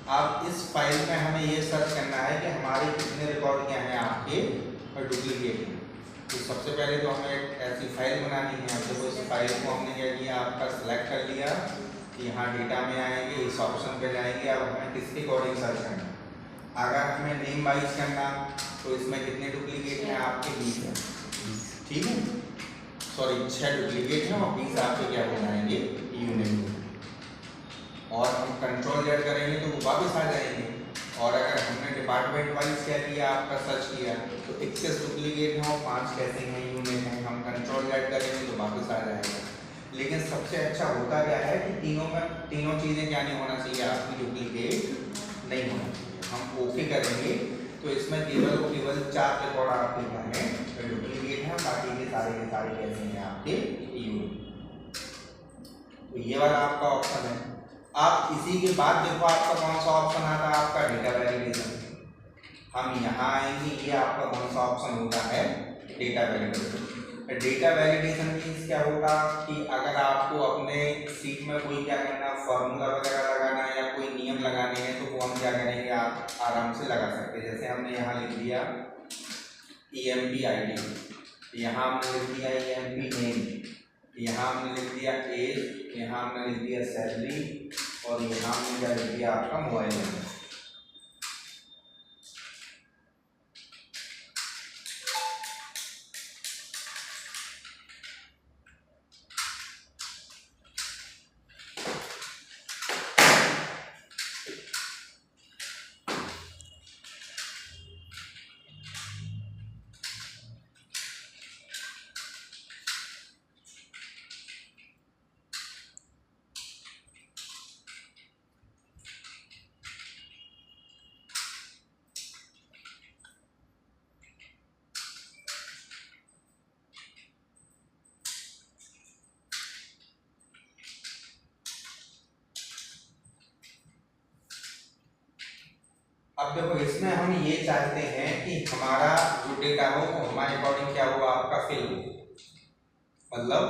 अब इस फाइल में हमें ये सर्च करना है कि हमारे कितने रिकॉर्ड क्या हैं आपके और डुप्लीकेट हैं। तो सबसे पहले तो हमें एक ऐसी फाइल बनानी है। अब देखो इस फाइल को हमने क्या किया, आपका सेलेक्ट कर लिया, यहाँ डेटा में आएंगे, इस ऑप्शन पे जाएंगे। अब हमें किसके अकॉर्डिंग सर्च करना है। अगर हमें नेम वाइज करना तो इसमें कितने डुप्लीकेट हैं आपके 20 हैं, ठीक है, सॉरी 6 डुप्लीकेट हैं और 20 आपके क्या बनाएंगे यूनिक। और हम कंट्रोल जेड करेंगे तो वो वापस आ जाएंगे। और अगर हमने डिपार्टमेंट वाइज क्या किया, आपका सर्च किया, तो 21 डुप्लीकेट हैं और 5 कैसे हैं यूनिक हैं। हम कंट्रोल जेड करेंगे तो वापस आ जाएगा। लेकिन सबसे अच्छा होता क्या है कि तीनों चीज़ें क्या नहीं होना चाहिए, आपकी डुप्लीकेट नहीं होना चाहिए। हम ओके करेंगे तो इसमें केवल 4 रिकॉर्ड आपके क्या हैं डुप्लीकेट हैं, बाकी के सारे कैसे हैं आपके यूनिक। तो ये वाला आपका ऑप्शन है। आप इसी के बाद देखो आपका कौन सा ऑप्शन आता है, आपका डेटा वैलिडेशन। हम यहाँ आएंगे, ये आपका कौन सा ऑप्शन होता है, data validation. Data validation means क्या होगा कि अगर आपको अपने सीट में कोई क्या करना, फॉर्मूला वगैरह लगाना है या कोई नियम लगाने हैं, तो वो हम क्या करेंगे, आप आराम से लगा सकते हैं। जैसे हमने यहाँ लिख दिया EMP ID, यहाँ हमने लिख दिया EMP नेम, यहाँ हमने लिख दिया एज, यहाँ हमने लिख दिया सैलरी, और यहाँ हमने क्या लिख दिया आपका मोबाइल नंबर। अब देखो इसमें हम ये चाहते हैं कि हमारा जो डेटा हो वो हमारे अकॉर्डिंग क्या हुआ, आपका फिल हो। मतलब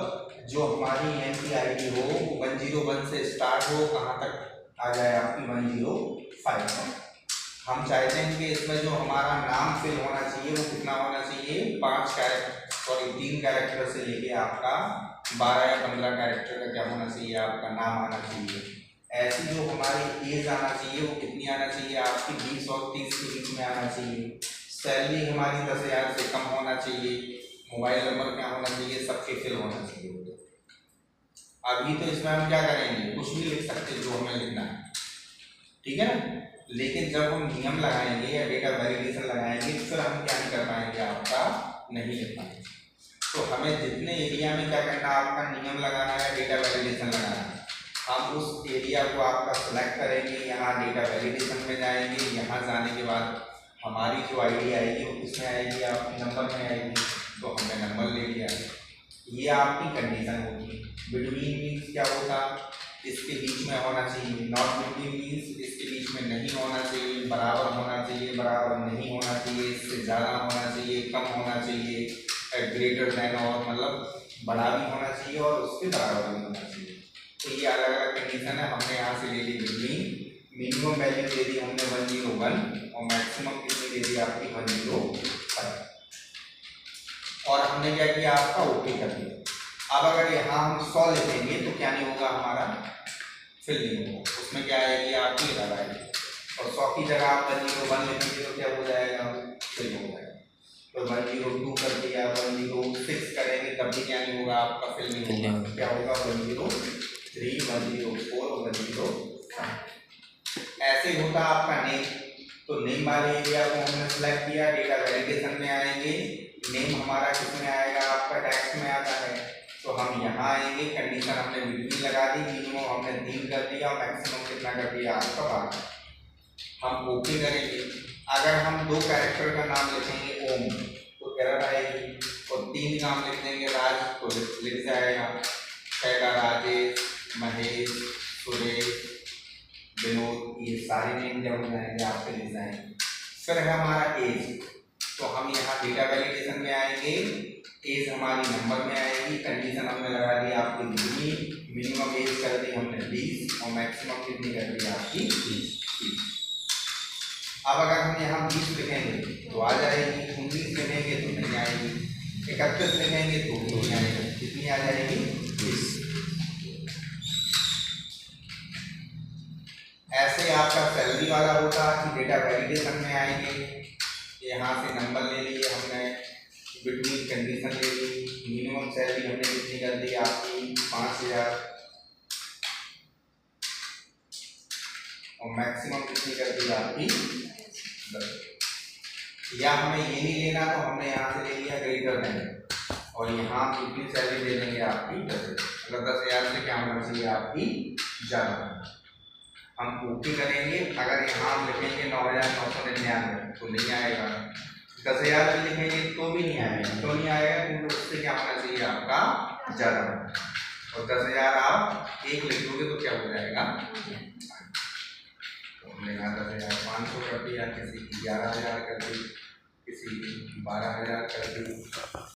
जो हमारी EMP ID हो वो 101 से स्टार्ट हो, कहाँ तक आ जाए आपकी 105 तक। हम चाहते हैं कि इसमें जो हमारा नाम फिल होना चाहिए वो कितना होना चाहिए, 3 कैरेक्टर से लेके आपका 12 या 15 कैरेक्टर का क्या होना चाहिए, आपका नाम आना चाहिए। ऐसी जो हमारी एज आना चाहिए वो कितनी आना चाहिए, आपकी 20 और 30 के बीच में आना चाहिए। सैलरी हमारी 10,000 से कम होना चाहिए। मोबाइल नंबर क्या होना चाहिए, सबके फिल होना चाहिए। अभी तो इसमें हम क्या करेंगे, कुछ भी लिख सकते जो हमें लिखना है, ठीक है ना। लेकिन जब हम नियम लगाएंगे या डेटा वैलिडेशन लगाएंगे तो फिर हम क्या नहीं कर पाएंगे, आपका नहीं लिख पाएंगे। तो हमें जितने एरिया में क्या करना, आपका नियम लगाना है, डेटा वैलिडेशन लगाना है, हम उस एरिया को आपका सेलेक्ट करेंगे, यहाँ डेटा वैलिडेशन में जाएंगे। यहाँ जाने के बाद हमारी जो ID आएगी वो किसमें आएगी, आपकी नंबर में आएगी। तो हमने नंबर ले लिया, ये आपकी कंडीशन होगी। बिटवीन मीन्स क्या होता, इसके बीच में होना चाहिए। नॉट बिटवीन मीन्स इसके बीच में नहीं होना चाहिए, बराबर होना चाहिए, बराबर नहीं होना चाहिए, इससे ज़्यादा होना चाहिए, कम होना चाहिए, ग्रेटर देन और मतलब बड़ा भी होना चाहिए और उसके बराबर भी होना चाहिए। तो ये अलग अलग कंडीशन है। हमने यहाँ से ले ली बिटवीन, मिनिमम वैल्यू दे दी हमने 101 और मैक्सिमम कितनी दे दी आपकी 105। और हमने क्या किया, आपका ओके कर दिया। अब अगर यहाँ हम 100 लिखेंगे तो क्या नहीं होगा, हमारा फिल नहीं होगा। उसमें क्या आएगी, आपकी एरर आएगी। और 100 की जगह आप 101 लिखेंगे तो क्या हो जाएगा, फिल हो जाएगा। तो 102 कर दिया, 106 करेंगे तब भी क्या नहीं होगा, आपका फिल नहीं होगा। क्या होगा, 103, 104, 105। ऐसे ही होता आपका नेम। तो नेम वाले एरिया को हमने सेलेक्ट किया, डेटा वैलिडेशन में आएंगे। नेम हमारा किसमें आएगा, आपका टेक्स्ट में आता है। तो हम यहाँ आएंगे, कंडीशन हमने बिटवीन लगा दी, मिनिमम हमने 3 कर दिया, मैक्सिमम कितना कर दिया, आपका 12। हम ओके करेंगे। अगर हम 2 कैरेक्टर का नाम लिखेंगे ओम तो एरर आएगी, और 3 नाम लिख देंगे राज तो लिख जाएगा। 6 का राजेश, महेश, सुरेश, विनोद, ये सारे नेम जब हो जाएंगे आपके लिख जाएंगे। फिर है हमारा एज, तो हम यहाँ डेटा वैलिडेशन में आएंगे, एज हमारी नंबर में आएगी। कंडीशन हमने लगा दी आपकी मिनिमम एज कर दी हमने 20 और मैक्सिमम कितनी कर दी आपकी 30। अब अगर हम यहाँ 20 लिखेंगे तो आ जाएगी, 19 लिखेंगे तो नहीं आएगी, 31 लिखेंगे तो भी नहीं आएगी, कितनी आ जाएगी 20। ऐसे आपका सैलरी वाला होता कि डेटा वैलिडेशन में आएंगे, यहाँ से नंबर ले लिए हमने, बिटवीन कंडीशन ले ली, मिनिमम सैलरी हमने कितनी कर दी आपकी 5000 और मैक्सिमम कितनी कर दी आपकी 10। या हमें ये नहीं लेना तो हमने यहाँ से ले लिया ग्रेटर देन और यहाँ कितनी सैलरी दे देंगे आपकी 10,000, मतलब 10,000 से क्या होना चाहिए आपकी ज़्यादा। हम ओके करेंगे, अगर यहाँ हम लिखेंगे 9,999 तो नहीं आएगा, 10,000 भी लिखेंगे तो भी नहीं आएगा, तो नहीं आएगा क्योंकि उससे क्या होना चाहिए आपका ज़्यादा, और 10,000 आप एक लिख दोगे तो क्या हो जाएगा, तो हमने यहाँ 10,500 कर दिया, किसी की 11,000 कर दी, किसी की 12,000 कर दी।